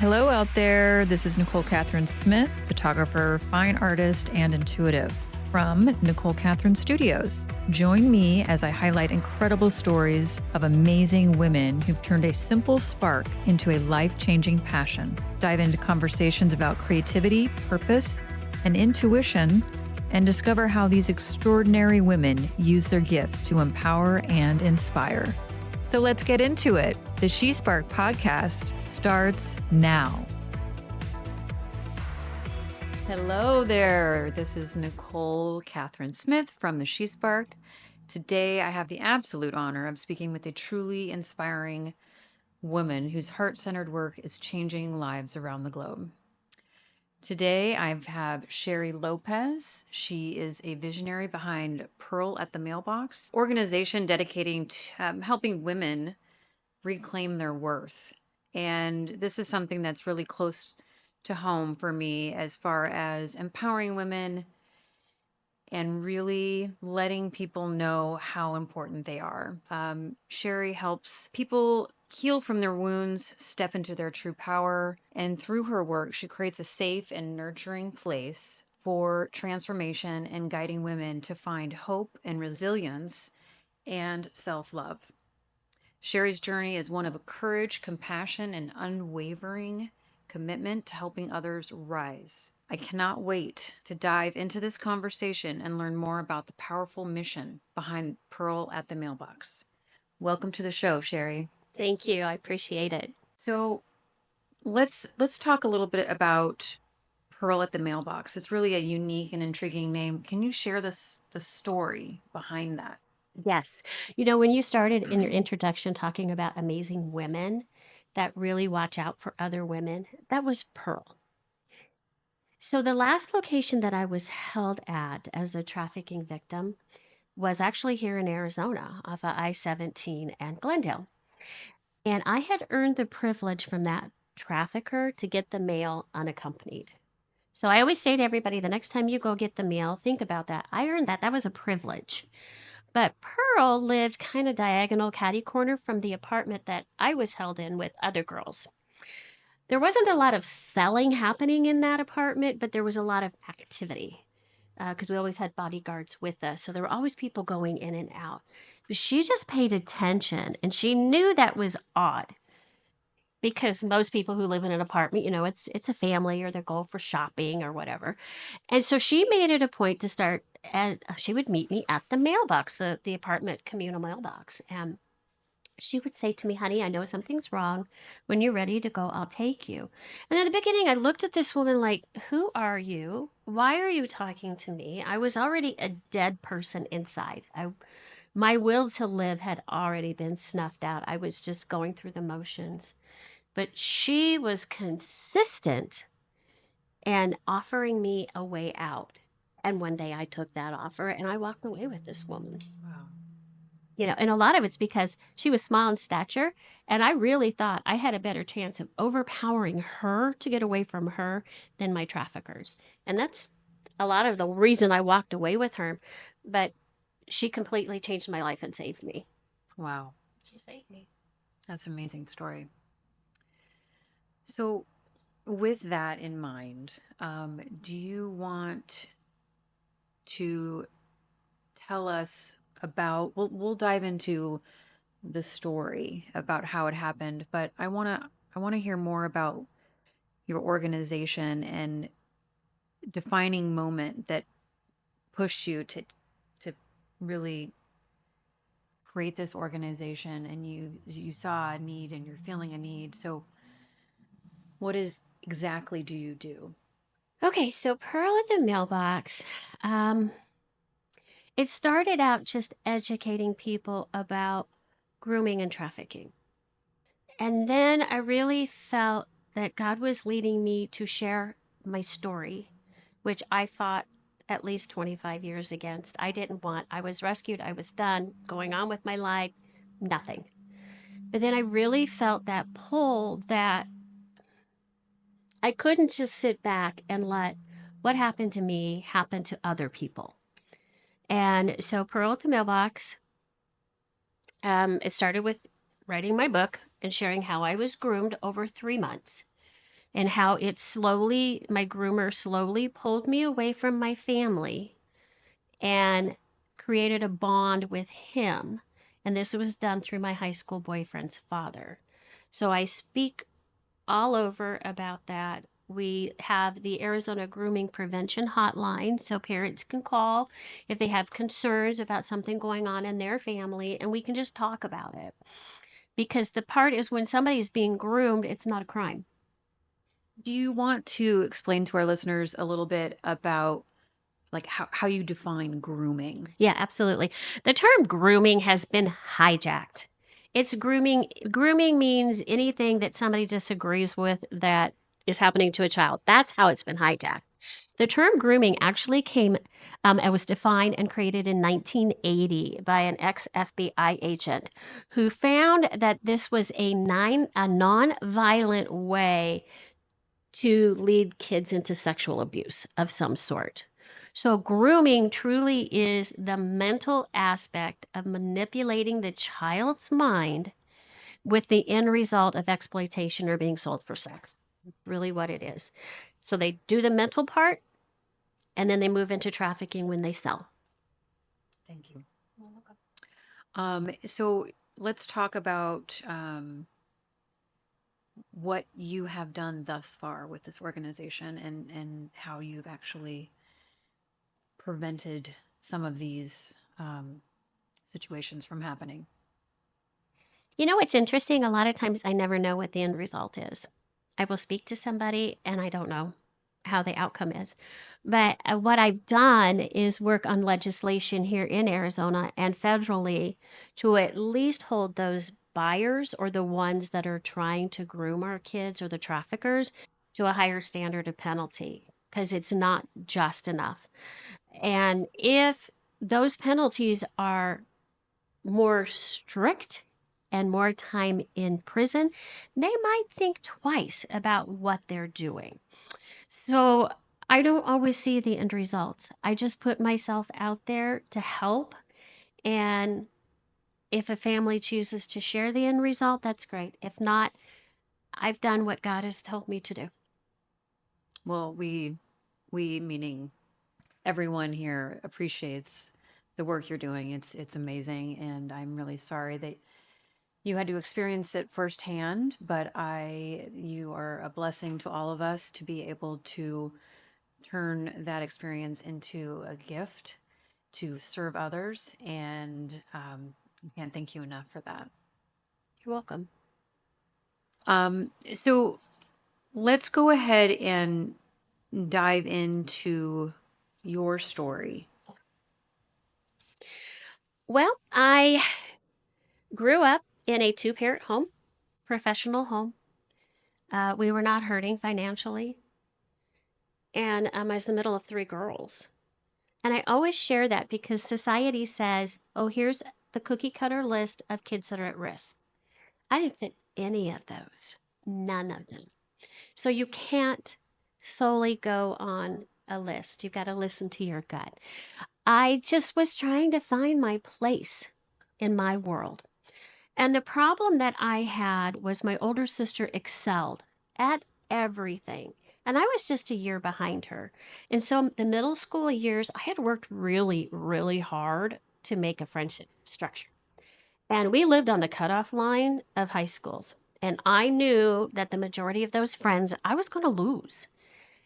Hello out there. This is Nichole Kathryn Smith, photographer, fine artist, and intuitive from Nichole Kathryn Studios. Join me as I highlight incredible stories of amazing women who've turned a simple spark into a life-changing passion. Dive into conversations about creativity, purpose, and intuition, and discover how these extraordinary women use their gifts to empower and inspire. So let's get into it. The She Spark podcast starts now. Hello there. This is Nichole Kathryn Smith from the She Spark. Today, I have the absolute honor of speaking with a truly inspiring woman whose heart-centered work is changing lives around the globe. Today, I have Sheri Lopez. She is a visionary behind Pearl at the Mailbox, organization dedicating to helping women reclaim their worth. And this is something that's really close to home for me as far as empowering women and really letting people know how important they are. Sheri helps people heal from their wounds, step into their true power, and through her work, she creates a safe and nurturing place for transformation and guiding women to find hope and resilience and self-love. Sheri's journey is one of courage, compassion, and unwavering commitment to helping others rise. I cannot wait to dive into this conversation and learn more about the powerful mission behind Pearl at the Mailbox. Welcome to the show, Sheri. Thank you. I appreciate it. So let's talk a little bit about Pearl at the Mailbox. It's really a unique and intriguing name. Can you share the story behind that? Yes. You know, when you started in your introduction talking about amazing women that really watch out for other women, that was Pearl. So the last location that I was held at as a trafficking victim was actually here in Arizona off of I-17 and Glendale. And I had earned the privilege from that trafficker to get the mail unaccompanied. So I always say to everybody, the next time you go get the mail, think about that. I earned that. That was a privilege. But Pearl lived kind of diagonal catty corner from the apartment that I was held in with other girls. There wasn't a lot of selling happening in that apartment, but there was a lot of activity because we always had bodyguards with us. So there were always people going in and out. But she just paid attention and she knew that was odd because most people who live in an apartment, you know, it's a family or they go for shopping or whatever. And so she made it a point to start, and she would meet me at the mailbox, the apartment communal mailbox. And she would say to me, honey, I know something's wrong. When you're ready to go, I'll take you. And in the beginning, I looked at this woman like, who are you? Why are you talking to me? I was already a dead person inside. My will to live had already been snuffed out. I was just going through the motions. But she was consistent and offering me a way out. And one day I took that offer and I walked away with this woman. Wow. You know, and a lot of it's because she was small in stature, and I really thought I had a better chance of overpowering her to get away from her than my traffickers. And that's a lot of the reason I walked away with her. But she completely changed my life and saved me. Wow. She saved me. That's an amazing story. So with that in mind, do you want to tell us about, we'll dive into the story about how it happened, but I want to hear more about your organization and defining moment that pushed you to really create this organization, and you saw a need and you're feeling a need. So what exactly do you do? Okay, so Pearl at the Mailbox, it started out just educating people about grooming and trafficking. And then I really felt that God was leading me to share my story, which I fought at least 25 years against. I didn't want. I was rescued. I was done, going on with my life, nothing. But then I really felt that pull that I couldn't just sit back and let what happened to me happen to other people. And so Pearl at the Mailbox, it started with writing my book and sharing how I was groomed over 3 months. and how it slowly, my groomer slowly pulled me away from my family and created a bond with him. And this was done through my high school boyfriend's father. So I speak all over about that. We have the Arizona Grooming Prevention Hotline, so parents can call if they have concerns about something going on in their family, and we can just talk about it. Because the part is when somebody's being groomed, it's not a crime. Do you want to explain to our listeners a little bit about like how you define grooming? Yeah, absolutely. The term grooming has been hijacked. It's grooming. Grooming means anything that somebody disagrees with that is happening to a child. That's how it's been hijacked. The term grooming actually came, it was defined and created in 1980 by an ex FBI agent who found that this was a non-violent way to lead kids into sexual abuse of some sort. So, grooming truly is the mental aspect of manipulating the child's mind with the end result of exploitation or being sold for sex. That's really what it is. So, they do the mental part and then they move into trafficking when they sell. Thank you. So let's talk about what you have done thus far with this organization and how you've actually prevented some of these situations from happening. You know what's interesting? A lot of times I never know what the end result is. I will speak to somebody and I don't know how the outcome is. But what I've done is work on legislation here in Arizona and federally to at least hold those buyers or the ones that are trying to groom our kids or the traffickers to a higher standard of penalty because it's not just enough. And if those penalties are more strict and more time in prison, they might think twice about what they're doing. So I don't always see the end results. I just put myself out there to help. And if a family chooses to share the end result, that's great. If not, I've done what God has told me to do. Well, we meaning everyone here appreciates the work you're doing. It's amazing, and I'm really sorry that you had to experience it firsthand, but you are a blessing to all of us to be able to turn that experience into a gift to serve others. And I can't thank you enough for that. You're welcome. So let's go ahead and dive into your story. Well, I grew up in a two-parent home, professional home. We were not hurting financially. And I was the middle of three girls. And I always share that because society says, oh, here's the cookie cutter list of kids that are at risk. I didn't fit any of those, none of them. So you can't solely go on a list. You've got to listen to your gut. I just was trying to find my place in my world. And the problem that I had was my older sister excelled at everything. And I was just a year behind her. And so the middle school years, I had worked really, really hard to make a friendship structure. And we lived on the cutoff line of high schools. And I knew that the majority of those friends I was going to lose.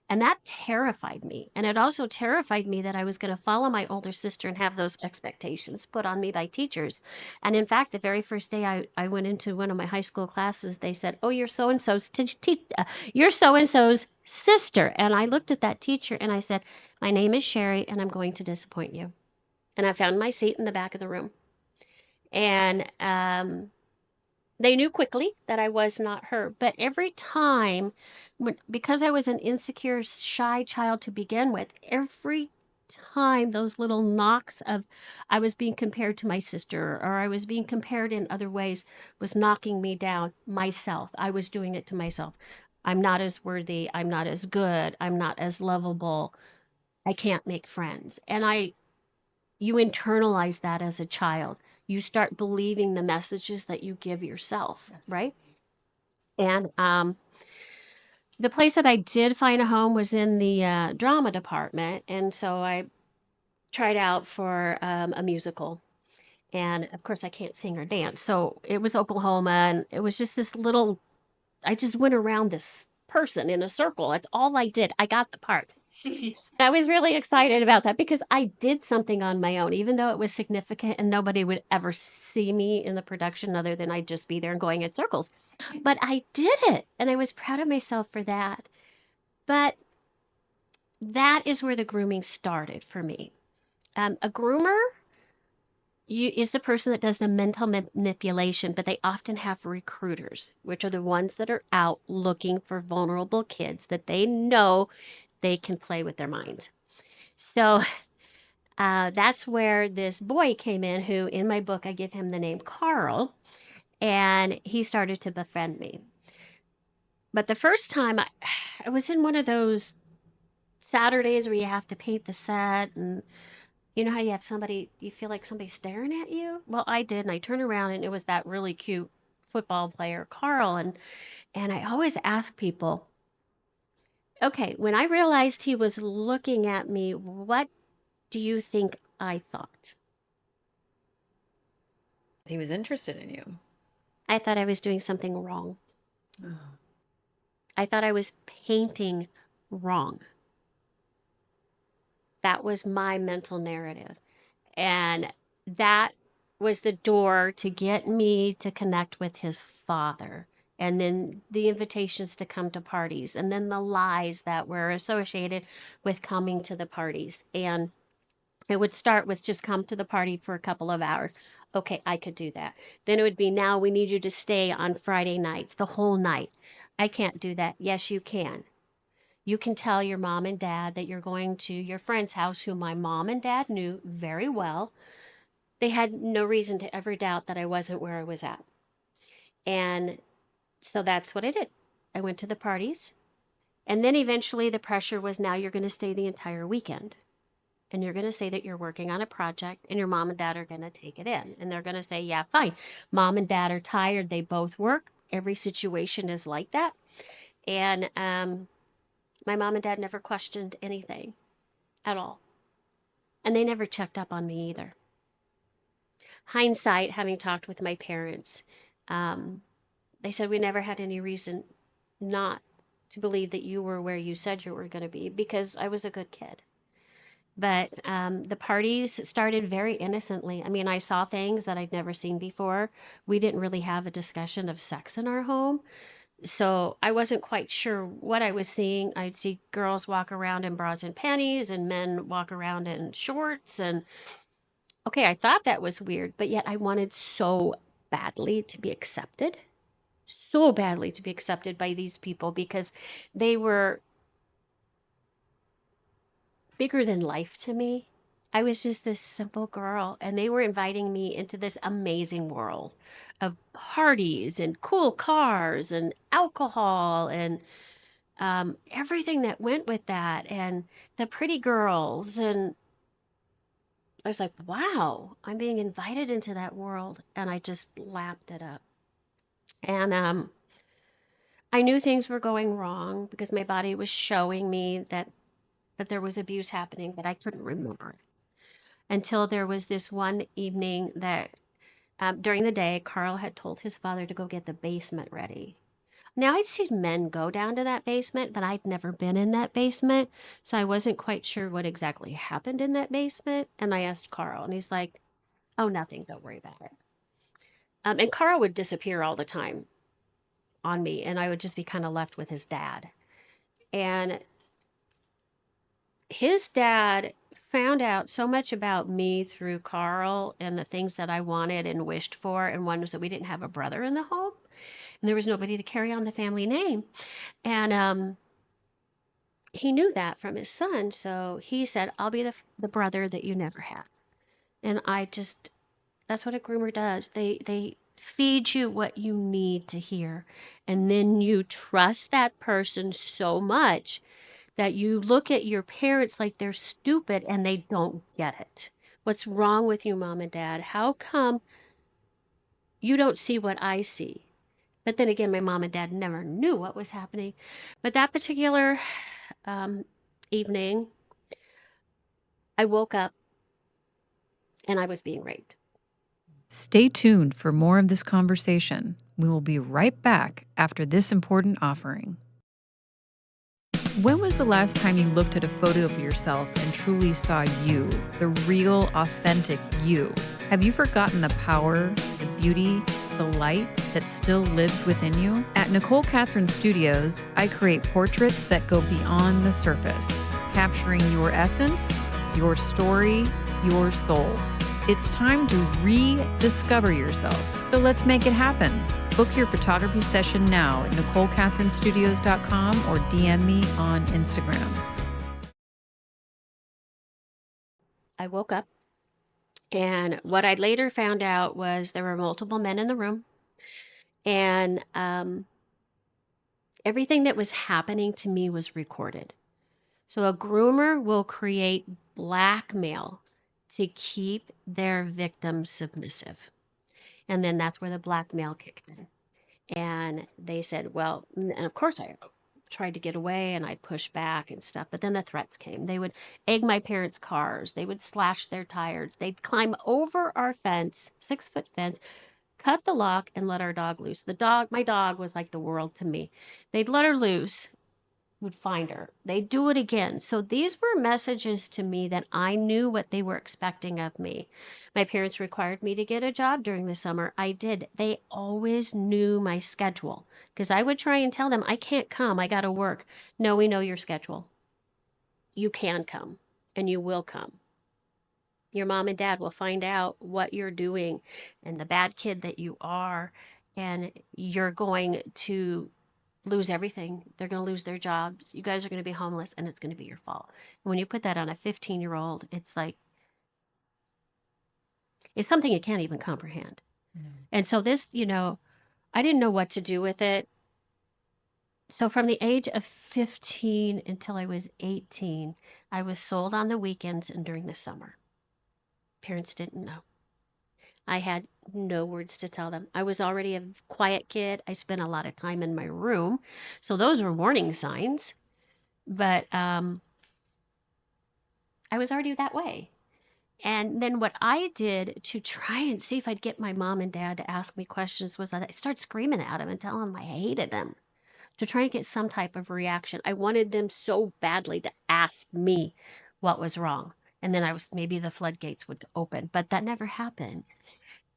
And that terrified me. And it also terrified me that I was going to follow my older sister and have those expectations put on me by teachers. And in fact, the very first day I went into one of my high school classes, they said, oh, you're so and so's you're so and so's sister. And I looked at that teacher and I said, my name is Sheri and I'm going to disappoint you. And I found my seat in the back of the room. And they knew quickly that I was not her. But every time, because I was an insecure, shy child to begin with, every time those little knocks of I was being compared to my sister or I was being compared in other ways was knocking me down myself. I was doing it to myself. I'm not as worthy. I'm not as good. I'm not as lovable. I can't make friends. And you internalize that as a child. You start believing the messages that you give yourself, Yes. right? And The place that I did find a home was in the drama department. And so I tried out for a musical. And of course, I can't sing or dance. So it was Oklahoma. And it was just this little, I just went around this person in a circle. That's all I did. I got the part. I was really excited about that because I did something on my own, even though it was significant and nobody would ever see me in the production other than I'd just be there and going in circles. But I did it and I was proud of myself for that. But that is where the grooming started for me. A groomer is the person that does the mental manipulation, but they often have recruiters, which are the ones that are out looking for vulnerable kids that they know they can play with their minds. So that's where this boy came in, who in my book I give him the name Carl, and he started to befriend me. But the first time I was in one of those Saturdays where you have to paint the set, and you know how you have somebody, you feel like somebody's staring at you? Well, I did, and I turned around and it was that really cute football player, Carl, and I always ask people, okay, when I realized he was looking at me, what do you think I thought? He was interested in you. I thought I was doing something wrong. Oh. I thought I was painting wrong. That was my mental narrative. And that was the door to get me to connect with his father. And then the invitations to come to parties, and then the lies that were associated with coming to the parties. And it would start with just come to the party for a couple of hours. Okay, I could do that. Then it would be now we need you to stay on Friday nights, the whole night. I can't do that. Yes, you can. You can tell your mom and dad that you're going to your friend's house, who my mom and dad knew very well. They had no reason to ever doubt that I wasn't where I was at. And so that's what I did. I went to the parties. And then eventually the pressure was, now you're going to stay the entire weekend. And you're going to say that you're working on a project, and your mom and dad are going to take it in. And they're going to say, yeah, fine. Mom and dad are tired. They both work. Every situation is like that. And my mom and dad never questioned anything at all. And they never checked up on me either. Hindsight, having talked with my parents, um, they said we never had any reason not to believe that you were where you said you were going to be, because I was a good kid. But the parties started very innocently. I mean, I saw things that I'd never seen before. We didn't really have a discussion of sex in our home. So I wasn't quite sure what I was seeing. I'd see girls walk around in bras and panties and men walk around in shorts. And okay, I thought that was weird, but yet I wanted so badly to be accepted. So badly to be accepted by these people, because they were bigger than life to me. I was just this simple girl, and they were inviting me into this amazing world of parties and cool cars and alcohol and everything that went with that, and the pretty girls. And I was like, wow, I'm being invited into that world. And I just lapped it up. And I knew things were going wrong because my body was showing me that there was abuse happening, but I couldn't remember it until there was this one evening that during the day, Carl had told his father to go get the basement ready. Now, I'd seen men go down to that basement, but I'd never been in that basement. So I wasn't quite sure what exactly happened in that basement. And I asked Carl, and he's like, oh, nothing, don't worry about it. And Carl would disappear all the time on me, and I would just be kind of left with his dad. And his dad found out so much about me through Carl and the things that I wanted and wished for. And one was that we didn't have a brother in the home, and there was nobody to carry on the family name. And he knew that from his son. So he said, I'll be the brother that you never had. And I just, that's what a groomer does. They feed you what you need to hear. And then you trust that person so much that you look at your parents like they're stupid and they don't get it. What's wrong with you, mom and dad? How come you don't see what I see? But then again, my mom and dad never knew what was happening. But that particular evening, I woke up and I was being raped. Stay tuned for more of this conversation. We will be right back after this important offering. When was the last time you looked at a photo of yourself and truly saw you, the real, authentic you? Have you forgotten the power, the beauty, the light that still lives within you? At Nichole Kathryn Studios, I create portraits that go beyond the surface, capturing your essence, your story, your soul. It's time to rediscover yourself. So let's make it happen. Book your photography session now at NicholeKathrynStudios.com or DM me on Instagram. I woke up, and what I later found out was there were multiple men in the room, and everything that was happening to me was recorded. So a groomer will create blackmail to keep their victim submissive. And then that's where the blackmail kicked in. And they said, well, and of course I tried to get away and I'd push back and stuff. But then the threats came. They would egg my parents' cars. They would slash their tires. They'd climb over our fence, 6-foot fence, cut the lock and let our dog loose. My dog was like the world to me. They'd let her loose, would find her. They'd do it again. So these were messages to me that I knew what they were expecting of me. My parents required me to get a job during the summer. I did. They always knew my schedule because I would try and tell them, I can't come. I got to work. No, we know your schedule. You can come and you will come. Your mom and dad will find out what you're doing and the bad kid that you are, and you're going to lose everything. They're going to lose their jobs. You guys are going to be homeless, and it's going to be your fault. And when you put that on a 15-year-old, it's like, it's something you can't even comprehend. And so this, I didn't know what to do with it. So from the age of 15 until I was 18, I was sold on the weekends and during the summer. Parents didn't know. I had no words to tell them. I was already a quiet kid. I spent a lot of time in my room. So those were warning signs. But I was already that way. And then what I did to try and see if I'd get my mom and dad to ask me questions was that I started screaming at them and telling them I hated them to try and get some type of reaction. I wanted them so badly to ask me what was wrong. And then maybe the floodgates would open, but that never happened.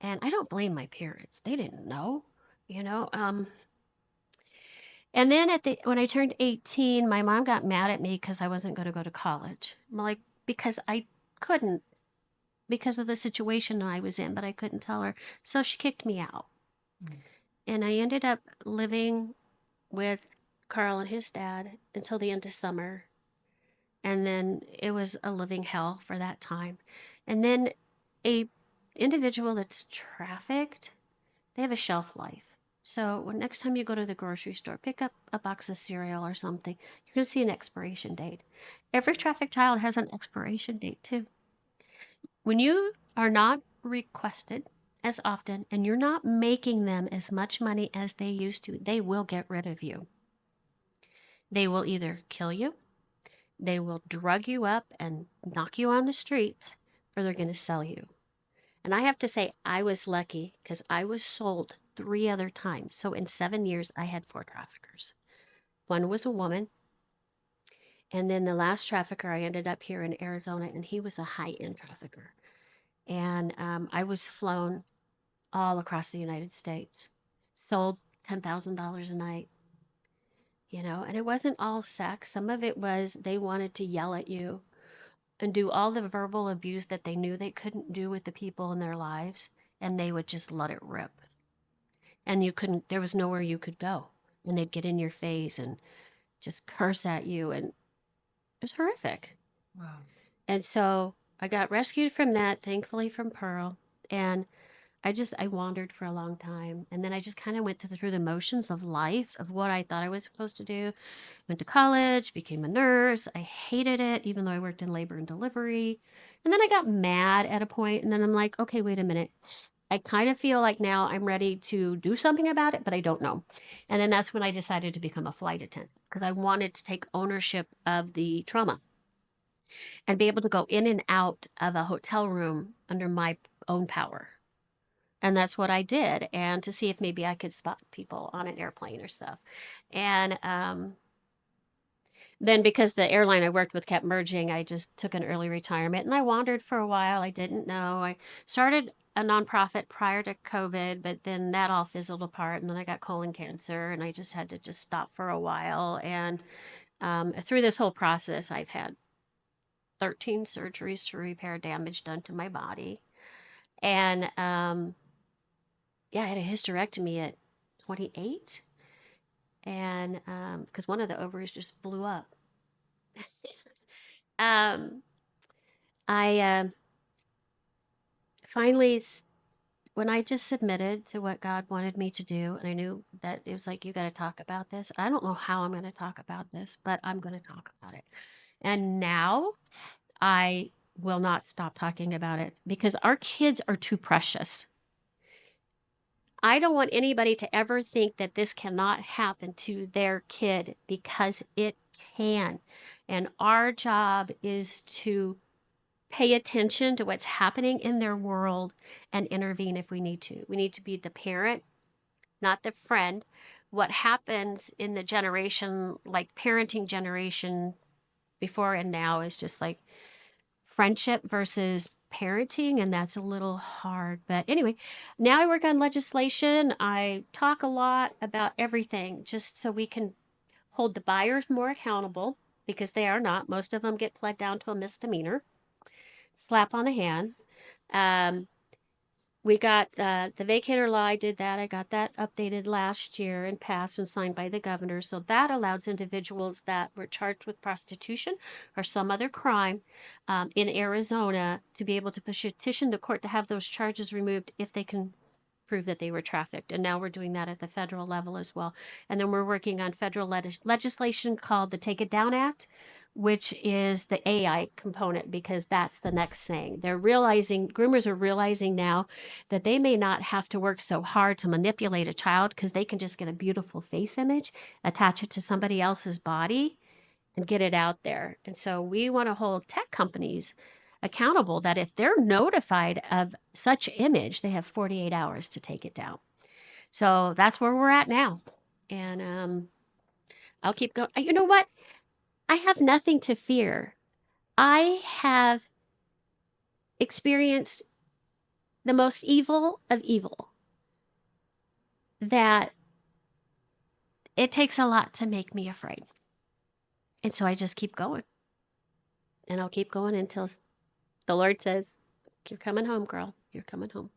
And I don't blame my parents. They didn't know, you know. And then when I turned 18, my mom got mad at me because I wasn't going to go to college. I'm like, because I couldn't, because of the situation I was in, but I couldn't tell her. So she kicked me out. And I ended up living with Carl and his dad until the end of summer. And then it was a living hell for that time. And then a individual that's trafficked, they have a shelf life. So next time you go to the grocery store, pick up a box of cereal or something, you're going to see an expiration date. Every trafficked child has an expiration date too. When you are not requested as often and you're not making them as much money as they used to, they will get rid of you. They will either kill you, they will drug you up and knock you on the street, or they're going to sell you. And I have to say, I was lucky because I was sold 3 other times. So in 7 years, I had 4 traffickers. One was a woman. And then the last trafficker, I ended up here in Arizona, and he was a high-end trafficker. And I was flown all across the United States, sold $10,000 a night, and it wasn't all sex. Some of it was they wanted to yell at you and do all the verbal abuse that they knew they couldn't do with the people in their lives, and they would just let it rip. And there was nowhere you could go. And they'd get in your face and just curse at you, and it was horrific. Wow. And so I got rescued from that, thankfully from Pearl, and I wandered for a long time. And then I just kind of went through the motions of life, of what I thought I was supposed to do. Went to college, became a nurse. I hated it, even though I worked in labor and delivery. And then I got mad at a point, and then I'm like, okay, wait a minute. I kind of feel like now I'm ready to do something about it, but I don't know. And then that's when I decided to become a flight attendant because I wanted to take ownership of the trauma and be able to go in and out of a hotel room under my own power. And that's what I did, and to see if maybe I could spot people on an airplane or stuff. And then because the airline I worked with kept merging, I just took an early retirement and I wandered for a while. I didn't know. I started a nonprofit prior to COVID, but then that all fizzled apart. And then I got colon cancer and I just had to just stop for a while. And through this whole process, I've had 13 surgeries to repair damage done to my body. And yeah, I had a hysterectomy at 28. And because one of the ovaries just blew up. um, I finally, when I just submitted to what God wanted me to do, and I knew that it was like, you got to talk about this. I don't know how I'm going to talk about this, but I'm going to talk about it. And now I will not stop talking about it because our kids are too precious. I don't want anybody to ever think that this cannot happen to their kid because it can. And our job is to pay attention to what's happening in their world and intervene if we need to. We need to be the parent, not the friend. What happens in the generation, like parenting generation before and now, is just like friendship versus parenting, and that's a little hard. But anyway, now I work on legislation. I talk a lot about everything just so we can hold the buyers more accountable because they are not. Most of them get pled down to a misdemeanor, slap on the hand. Um, we got the vacator law. I did that. I got that updated last year and passed and signed by the governor. So that allows individuals that were charged with prostitution or some other crime in Arizona to be able to petition the court to have those charges removed if they can prove that they were trafficked. And now we're doing that at the federal level as well. And then we're working on federal legislation called the Take It Down Act, which is the AI component, because that's the next thing. They're realizing, groomers are realizing now that they may not have to work so hard to manipulate a child because they can just get a beautiful face image, attach it to somebody else's body, and get it out there. And so we want to hold tech companies accountable that if they're notified of such image, they have 48 hours to take it down. So that's where we're at now. And I'll keep going. You know what? I have nothing to fear. I have experienced the most evil of evil, that it takes a lot to make me afraid. And so I just keep going. And I'll keep going until the Lord says, "You're coming home, girl. You're coming home."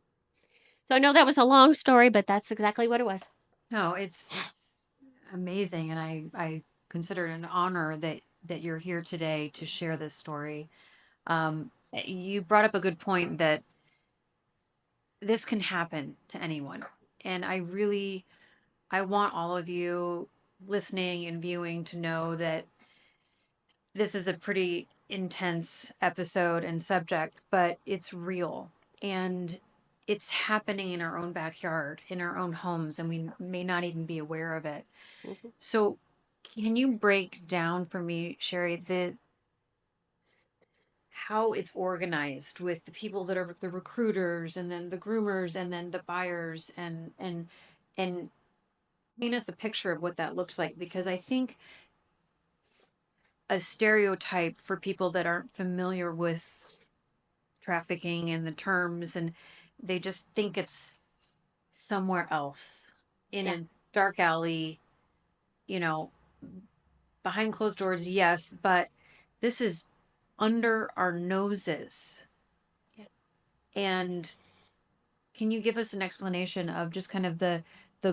So I know that was a long story, but that's exactly what it was. No, it's amazing, and I consider it an honor that you're here today to share this story. You brought up a good point that this can happen to anyone, and I want all of you listening and viewing to know that this is a pretty intense episode and subject, but it's real and it's happening in our own backyard, in our own homes, and we may not even be aware of it. Mm-hmm. So, can you break down for me, Sheri, the how it's organized with the people that are the recruiters and then the groomers and then the buyers and paint us a picture of what that looks like, because I think a stereotype for people that aren't familiar with trafficking and the terms, and they just think it's somewhere else in Yeah, a dark alley, you know, behind closed doors, yes, but this is under our noses. yeah. And can you give us an explanation of just kind of the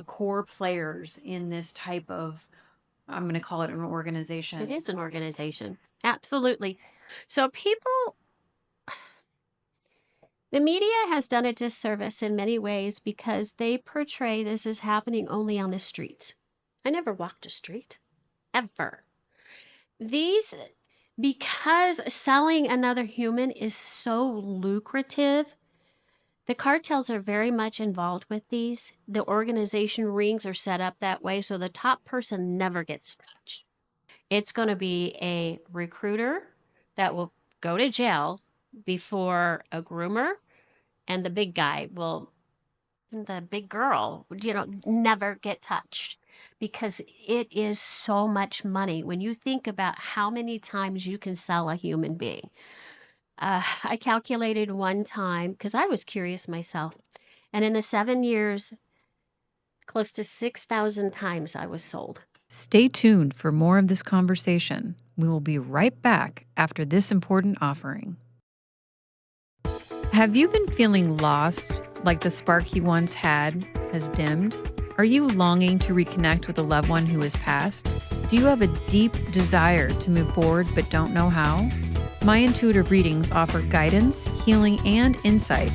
core players in this type of, I'm going to call it an It organization? is an organization. Absolutely. So people, the media has done a disservice in many ways because they portray this as happening only on the streets. I never walked a street, ever. These, because selling another human is so lucrative, The cartels are very much involved with these. The organization rings are set up that way, so the top person never gets touched. It's going to be a recruiter that will go to jail before a groomer, and the big guy will, the big girl, never get touched because it is so much money when you think about how many times you can sell a human being. I calculated one time because I was curious myself. And in the 7 years, close to 6,000 times I was sold. Stay tuned for more of this conversation. We will be right back after this important offering. Have you been feeling lost, like the spark you once had has dimmed? Are you longing to reconnect with a loved one who has passed? Do you have a deep desire to move forward but don't know how? My intuitive readings offer guidance, healing, and insight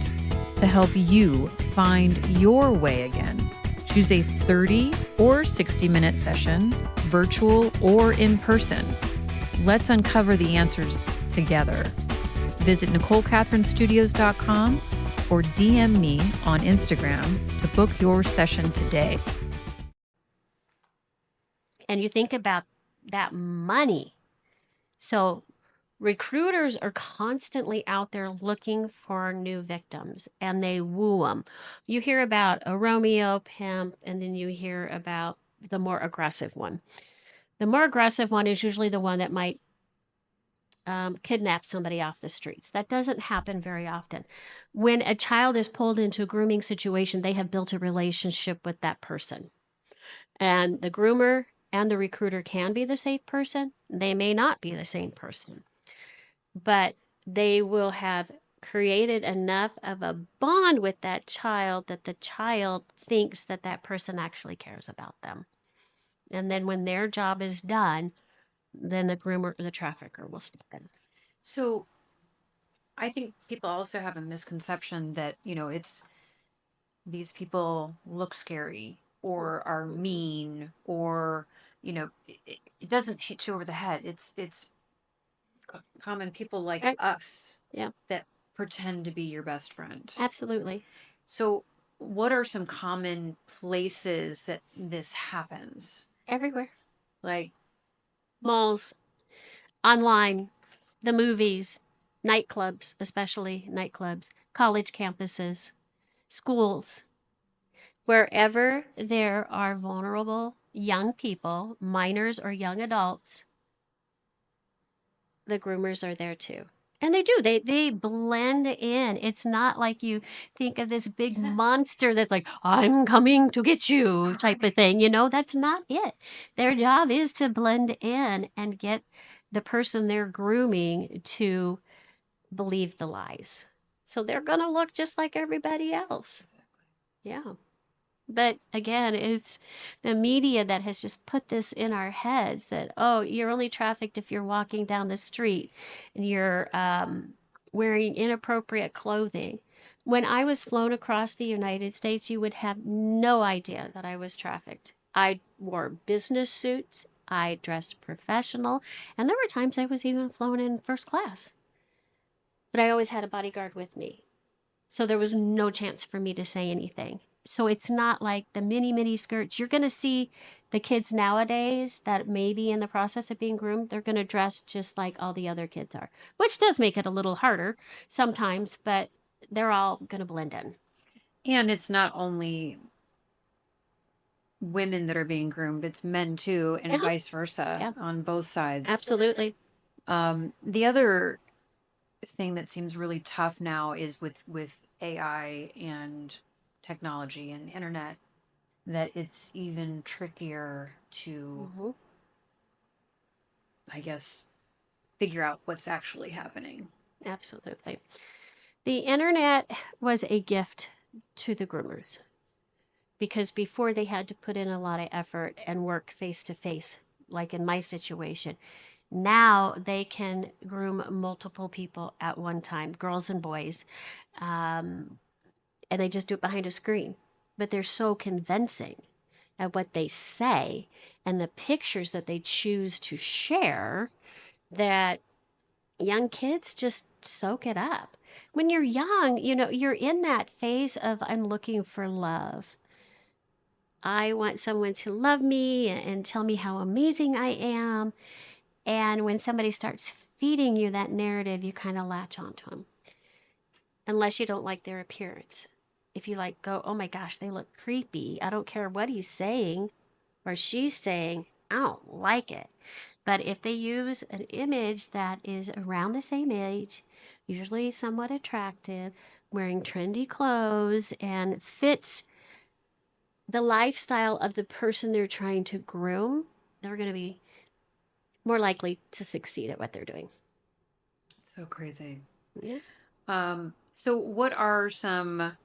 to help you find your way again. Choose a 30 or 60-minute session, virtual or in person. Let's uncover the answers together. Visit NicholeKathrynStudios.com or DM me on Instagram to book your session today. And you think about that money. So recruiters are constantly out there looking for new victims and they woo them. You hear about a Romeo pimp and then you hear about the more aggressive one. The more aggressive one is usually the one that might kidnap somebody off the streets. That doesn't happen very often. When a child is pulled into a grooming situation, they have built a relationship with that person. And the groomer and the recruiter can be the same person. They may not be the same person, but they will have created enough of a bond with that child that the child thinks that that person actually cares about them. And then when their job is done, then the groomer or the trafficker will step in. So I think people also have a misconception that, it's these people look scary or are mean or, it doesn't hit you over the head. It's common people like Right? us Yeah, that pretend to be your best friend. absolutely. So, what are some common places that this happens? Everywhere. Like, Malls, online, the movies, nightclubs, especially nightclubs, college campuses, schools, wherever there are vulnerable young people, minors or young adults, the groomers are there too. And they do. They blend in. It's not like you think of this big monster that's like, I'm coming to get you type of thing. That's not it. Their job is to blend in and get the person they're grooming to believe the lies. So they're going to look just like everybody else. Yeah. But again, it's the media that has just put this in our heads that, oh, you're only trafficked if you're walking down the street and you're wearing inappropriate clothing. When I was flown across the United States, you would have no idea that I was trafficked. I wore business suits, I dressed professional, and there were times I was even flown in first class. But I always had a bodyguard with me. So there was no chance for me to say anything. So it's not like the mini skirts. You're going to see the kids nowadays that may be in the process of being groomed, they're going to dress just like all the other kids are, which does make it a little harder sometimes, but they're all going to blend in. and it's not only women that are being groomed, it's men too, and Uh-huh. vice versa Yeah, on both sides. absolutely. The other thing that seems really tough now is with AI and technology and the internet, that it's even trickier to, Mm-hmm. I guess, figure out what's actually happening. Absolutely. The internet was a gift to the groomers because before they had to put in a lot of effort and work face to face, like in my situation. Now they can groom multiple people at one time, girls and boys, and they just do it behind a screen. But they're so convincing at what they say and the pictures that they choose to share that young kids just soak it up. when you're young, you're in that phase of I'm looking for love. I want someone to love me and tell me how amazing I am. And when somebody starts feeding you that narrative, you kind of latch onto them, unless you don't like their appearance. If you like go, oh my gosh, they look creepy. I don't care what he's saying or she's saying. I don't like it. But if they use an image that is around the same age, usually somewhat attractive, wearing trendy clothes, and fits the lifestyle of the person they're trying to groom, they're going to be more likely to succeed at what they're doing. So crazy. Yeah. So what are some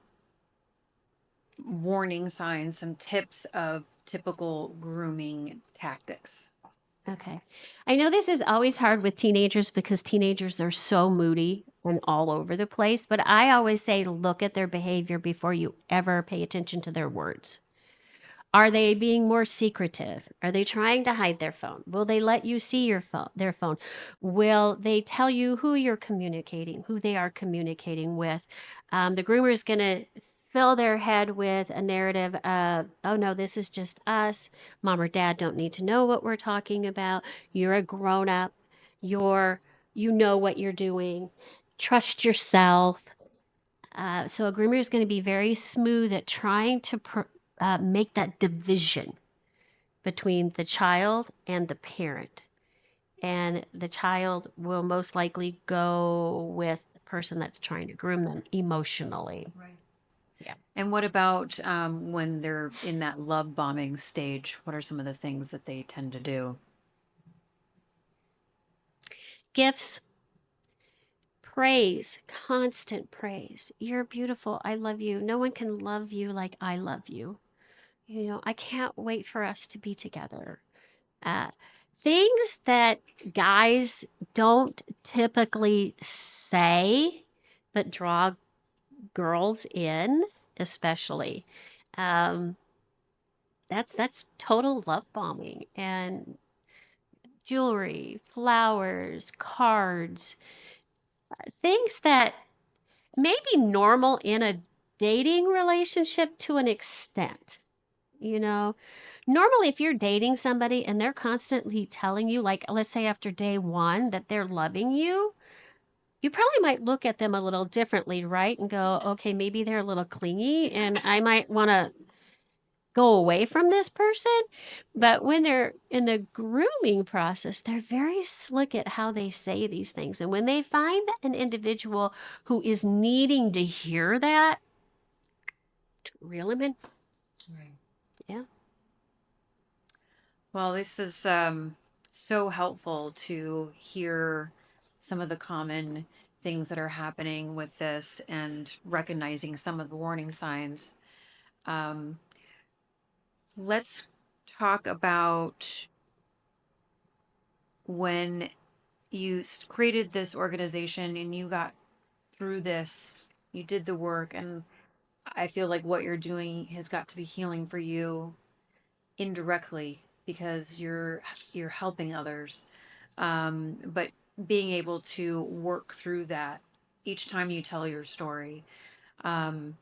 warning signs, some tips of typical grooming tactics? Okay. I know this is always hard with teenagers because teenagers are so moody and all over the place, but I always say look at their behavior before you ever pay attention to their words. Are they being more secretive? Are they trying to hide their phone? Will they let you see their phone? Will they tell you who you're communicating, who they are communicating with? The groomer is going to fill their head with a narrative of, oh no, this is just us. Mom or dad don't need to know what we're talking about. You're a grown up. You know what you're doing. Trust yourself. So a groomer is going to be very smooth at trying to make that division between the child and the parent. And the child will most likely go with the person that's trying to groom them emotionally. Right. Yeah. And what about when they're in that love bombing stage? What are some of the things that they tend to do? Gifts, praise, constant praise. You're beautiful. I love you. No one can love you like I love you. I can't wait for us to be together. Uh, Things that guys don't typically say, but draw girls in, especially. Um, that's total love bombing, and jewelry, flowers, cards, things that may be normal in a dating relationship to an extent. You know, normally if you're dating somebody and they're constantly telling you, like, let's say after day one, that they're loving you probably might look at them a little differently, right? And go, okay, maybe they're a little clingy and I might want to go away from this person. But when they're in the grooming process, they're very slick at how they say these things. And when they find an individual who is needing to hear that, reel them in. Right. Yeah. Well, this is so helpful to hear some of the common things that are happening with this and recognizing some of the warning signs. Um, let's talk about when you created this organization and you got through this, you did the work, and I feel like what you're doing has got to be healing for you indirectly because you're helping others. But being able to work through that each time you tell your story, um,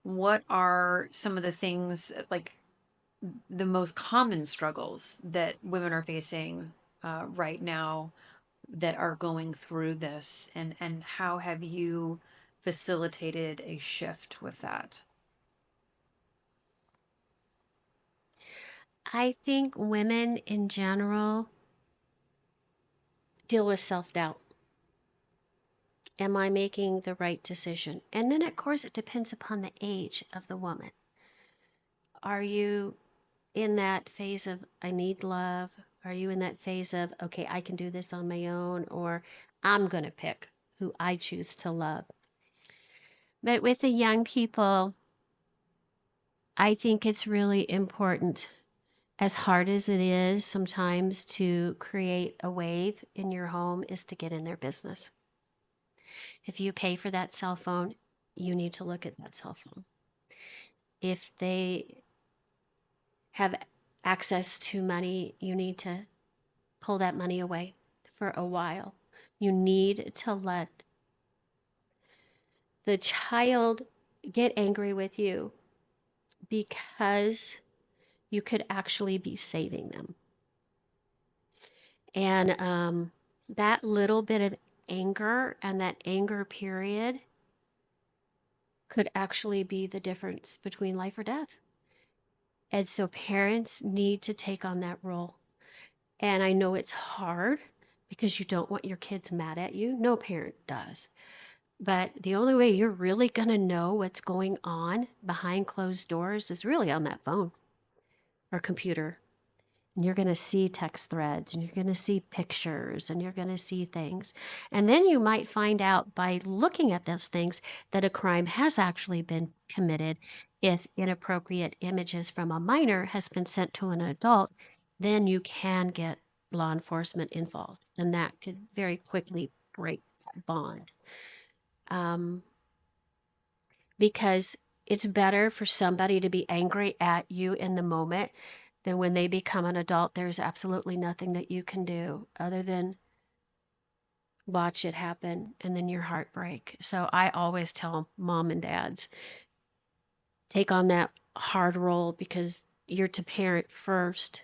what are some of the things, like the most common struggles that women are facing right now that are going through this, and how have you facilitated a shift with that? I think women in general deal with self doubt. Am I making the right decision? And then, of course, it depends upon the age of the woman. Are you in that phase of, I need love? Are you in that phase of, okay, I can do this on my own, or I'm going to pick who I choose to love? But with the young people, I think it's really important, as hard as it is sometimes to create a wave in your home, is to get in their business. If you pay for that cell phone, you need to look at that cell phone. If they have access to money, you need to pull that money away for a while. You need to let the child get angry with you because you could actually be saving them. And that little bit of anger and that anger period could actually be the difference between life or death. And so parents need to take on that role. And I know it's hard because you don't want your kids mad at you. No parent does. But the only way you're really going to know what's going on behind closed doors is really on that phone or computer. And you're going to see text threads and you're going to see pictures and you're going to see things. And then you might find out by looking at those things that a crime has actually been committed. If inappropriate images from a minor has been sent to an adult, then you can get law enforcement involved. And that could very quickly break that bond. Because it's better for somebody to be angry at you in the moment than when they become an adult. There's absolutely nothing that you can do other than watch it happen and then your heart break. So I always tell mom and dads, take on that hard role because you're to parent first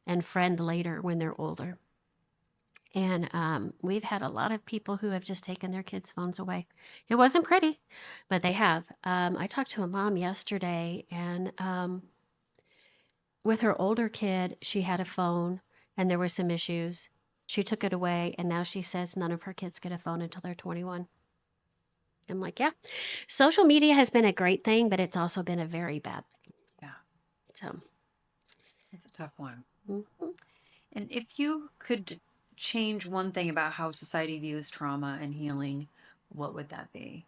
and friend later when they're older. And we've had a lot of people who have just taken their kids' phones away. It wasn't pretty, but they have. I talked to a mom yesterday, and with her older kid, she had a phone, and there were some issues. She took it away, and now she says none of her kids get a phone until they're 21. I'm like, yeah, social media has been a great thing, but it's also been a very bad thing. Yeah. So It's a tough one. mhm. And if you could change one thing about how society views trauma and healing, what would that be?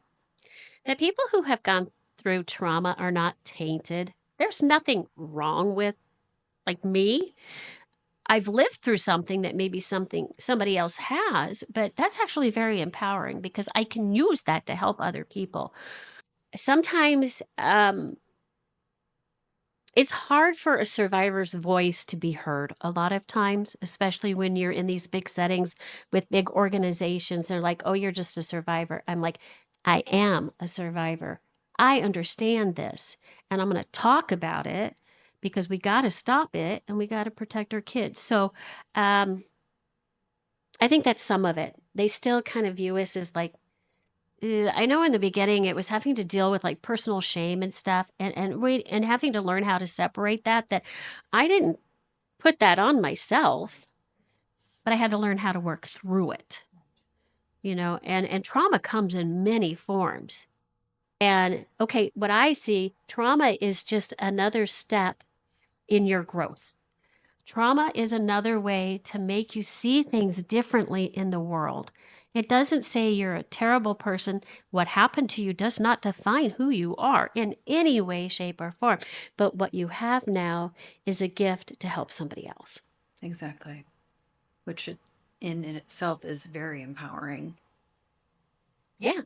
The people who have gone through trauma are not tainted. There's nothing wrong with like me. I've lived through something that maybe somebody else has, but that's actually very empowering because I can use that to help other people. Sometimes it's hard for a survivor's voice to be heard a lot of times, especially when you're in these big settings with big organizations. They're like, oh, you're just a survivor. I'm like, I am a survivor. I understand this, and I'm going to talk about it because we got to stop it and we got to protect our kids. So, I think that's some of it. They still kind of view us as like, I know in the beginning it was having to deal with like personal shame and stuff and having to learn how to separate that I didn't put that on myself, but I had to learn how to work through it. And trauma comes in many forms. And okay, what I see, trauma is just another step in your growth. Trauma is another way to make you see things differently in the world. It doesn't say you're a terrible person. What happened to you does not define who you are in any way, shape, or form. But what you have now is a gift to help somebody else. Exactly. Which in itself is very empowering. Yeah.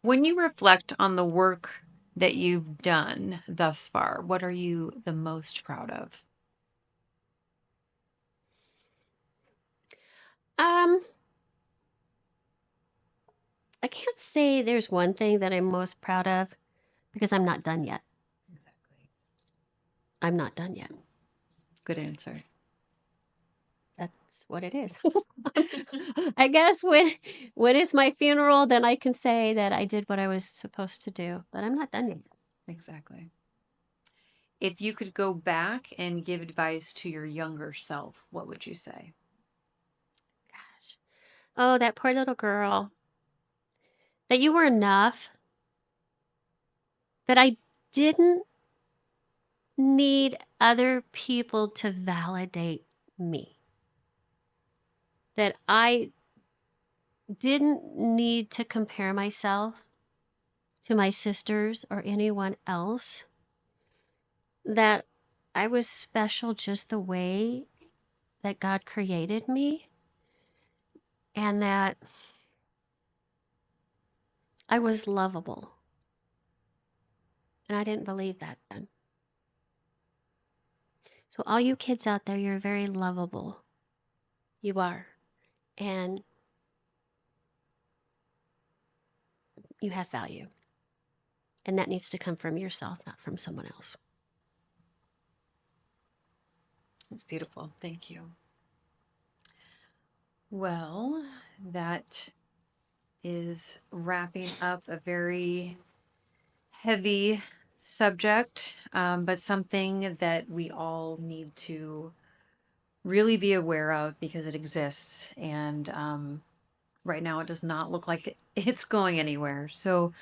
When you reflect on the work that you've done thus far, what are you the most proud of? Um, I can't say there's one thing that I'm most proud of because I'm not done yet. Exactly. I'm not done yet. Good answer. That's what it is. I guess when is my funeral, then I can say that I did what I was supposed to do, but I'm not done yet. Exactly. If you could go back and give advice to your younger self, what would you say? Gosh. Oh, that poor little girl. That you were enough. That I didn't need other people to validate me. That I didn't need to compare myself to my sisters or anyone else. That I was special just the way that God created me, and that I was lovable. And I didn't believe that then. So, all you kids out there, you're very lovable. You are. And you have value. And that needs to come from yourself, not from someone else. It's beautiful. Thank you. Well, that is wrapping up a very heavy subject, but something that we all need to really be aware of because it exists. And right now, it does not look like it's going anywhere. So,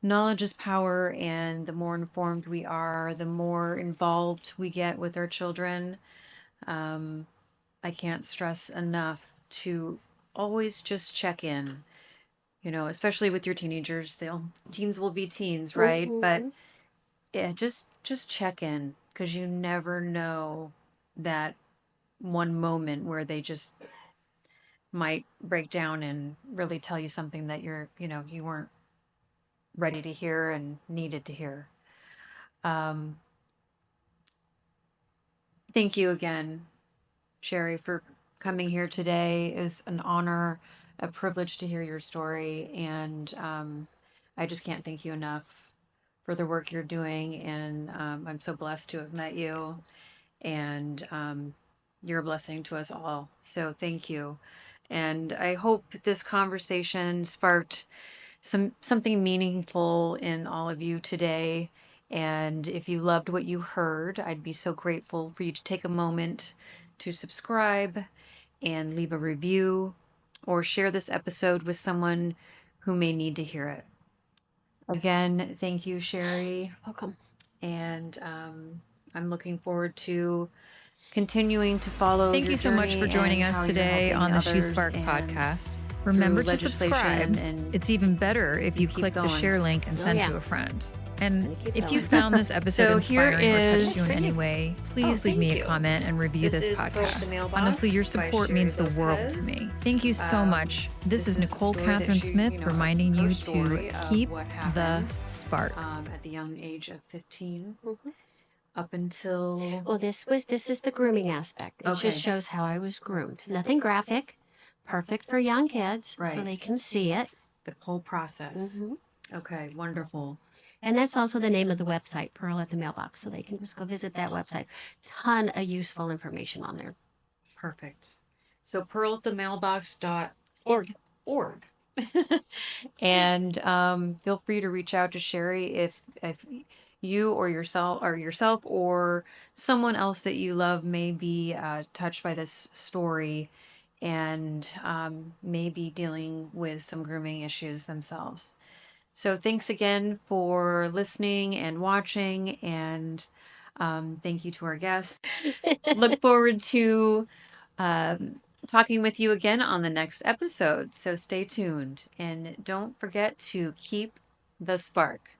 knowledge is power, and the more informed we are, the more involved we get with our children. I can't stress enough to always just check in, especially with your teenagers. Teens will be teens, right? But Mm-hmm. yeah, just check in, because you never know that one moment where they just might break down and really tell you something that you weren't ready to hear and needed to hear. Um, thank you again, Sheri, for coming here today. It was an honor, a privilege to hear your story, and I just can't thank you enough for the work you're doing. And I'm so blessed to have met you, and you're a blessing to us all. So thank you. And I hope this conversation sparked something meaningful in all of you today. And if you loved what you heard, I'd be so grateful for you to take a moment to subscribe and leave a review, or share this episode with someone who may need to hear it. Again, thank you, Sheri. Welcome. And I'm looking forward to continuing to follow Thank your you so much for journey joining and us how you're today helping on the She others Spark and podcast. through Remember to legislation subscribe. and It's even better if you keep click the going. share link and send yeah. to a friend. And Gonna keep if you going. found this episode So here inspiring or touched you in is- any way, please leave me thank a you. comment and review This this is Post the podcast. Mailbox Honestly, your by support Sheri means the world to Lopez. me. Thank you so much. This is a Nichole story that Kathryn she, Smith reminding her you story to of keep what the happened, spark. at the young age of 15 Mm-hmm. up until Well, this is the grooming aspect. It Okay. just shows how I was groomed. Nothing graphic, perfect for young kids, so Right. they can see it. the whole process. Mhm. Okay, wonderful. And that's also the name of the website, Pearl at the Mailbox. So they can just go visit that website. Ton of useful information on there. Perfect. So pearlthemailbox.org. Org. And feel free to reach out to Sheri if you or yourself or someone else that you love may be touched by this story, and may be dealing with some grooming issues themselves. So thanks again for listening and watching, and thank you to our guests. Look forward to talking with you again on the next episode. So stay tuned, and don't forget to keep the spark.